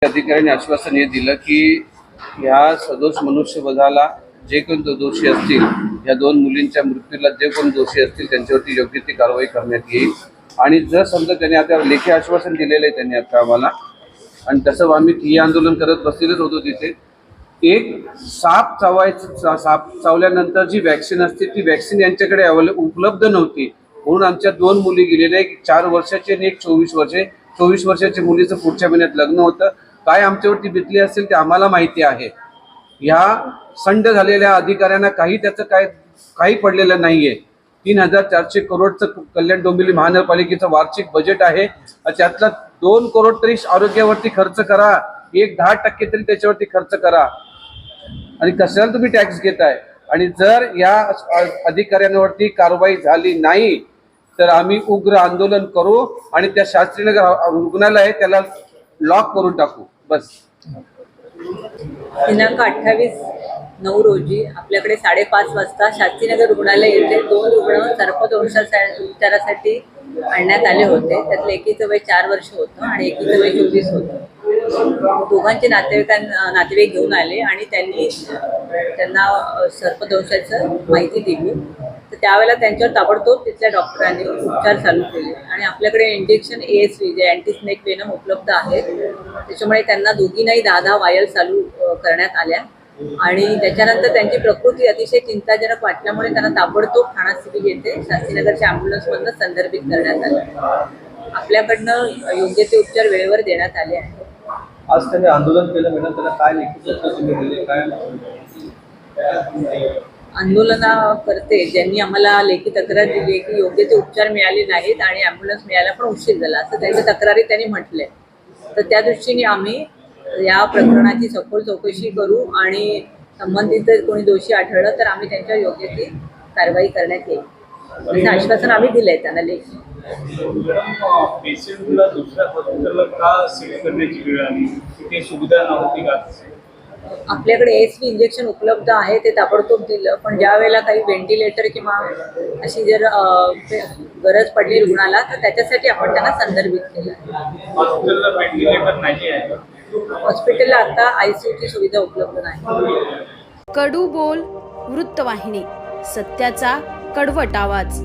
अधिकाऱ्यांनी आश्वासन हे दिलं की ह्या सदोष मनुष्यवधाला जे कोणी दोषी असतील, या दोन मुलींच्या मृत्यूला जे कोणी दोषी असतील त्यांच्यावरती योग्य ती कारवाई करण्यात येईल. आणि जर समजा त्यांनी आता लेखी आश्वासन दिलेलं आहे त्यांनी आता आम्हाला, आणि तसं आम्ही ठिय्या आंदोलन करत बसलेलंच होतो तिथे. एक साप चावल्यानंतर जी वॅक्सिन असते ती वॅक्सिन यांच्याकडे उपलब्ध नव्हती, म्हणून आमच्या दोन मुली गेलेल्या, एक 4 वर्षाची आणि एक 24 वर्षाच्या मुलीचं पुढच्या महिन्यात लग्न होतं. काय आमच्यावरती बितली असेल ते आम्हाला माहिती आहे. ह्या संड झालेल्या अधिकाऱ्यांना त्याचं काही पडलेलं नाहीये. 3,400 करोडचं कल्याण डोंबिवली महानगरपालिकेचं वार्षिक बजेट आहे. त्यातला 2 करोड तरी आरोग्यावरती खर्च करा, 10% तरी त्याच्यावरती खर्च करा. आणि कशाला तुम्ही टॅक्स घेताय? आणि जर या अधिकाऱ्यांवरती कारवाई झाली नाही तर आम्ही उग्र आंदोलन करू आणि त्या शास्त्रीनगर रुग्णालय त्याला लॉक करून टाकू. बस. दिनांक 28/9 रोजी आपल्याकडे 5:30 वाजता शास्त्रीनगर रुग्णालय येथे 2 रुग्ण उपचारासाठी आणण्यात आले होते. त्यातलं एकीचं वय 4 वर्ष होतं आणि एकीचं वय 24 होतं. दोघांचे नातेवाईक घेऊन आले आणि त्यांना सर्पदंशाचं माहिती दिली. तर त्यावेळेला त्यांच्यावर ताबडतोब तिथल्या डॉक्टरांनी उपचार चालू केले आणि आपल्याकडे इंजेक्शन ASV जे अँटी स्नेक वेनम उपलब्ध आहेत. त्याच्यामुळे त्यांना दोघींनाही 10 वायल चालू करण्यात आल्या आणि त्याच्यानंतर त्यांची प्रकृती अतिशय चिंताजनक वाटल्यामुळे त्यांना ताबडतोब ठाणा सिव्हिल येथे शास्त्रीनगरच्या ॲम्ब्युलन्समधून संदर्भित करण्यात आलं. आपल्याकडनं योग्य ते उपचार वेळेवर देण्यात आले आहेत. आज त्यांनी आंदोलन केलं मॅडम, त्याला काय लिखित उत्तर तुम्ही दिले? काय आंदोलनाकर्ते ज्यांनी आम्हाला लेखी तक्रार दिली की योग्य ते उपचार मिळाले नाहीत आणि ॲम्ब्युलन्स मिळायला पण उशीर झाला असं त्यांच्या तक्रारी त्यांनी म्हटलंय. तर त्या दृष्टीने आम्ही या प्रकरणाची सखोल चौकशी करू आणि संबंधित कोणी दोषी आढळलं तर आम्ही त्यांच्यावर योग्य ती कारवाई करण्यात येईल असं आश्वासन आम्ही दिलंय त्यांना लेखी. पेशंटला दुसऱ्या हॉस्पिटलला का शिफ्ट करण्याची वेळ आली? तिथे सुविधा नव्हती का? आपल्याकडे ASV इंजेक्शन उपलब्ध आहे ते ताबडतोब दिलं, पण ज्या वेळेला काही व्हेंटिलेटर किंवा अशी जर गरज पडली रुग्णाला तर त्याच्यासाठी आपण त्यांना संदर्भित केलं. हॉस्पिटलला व्हेंटिलेटर नाही आहे. हॉस्पिटलला आता ICU ची सुविधा उपलब्ध नाही. कडू बोल वृत्तवाहिनी, सत्याचा कडवट आवाज.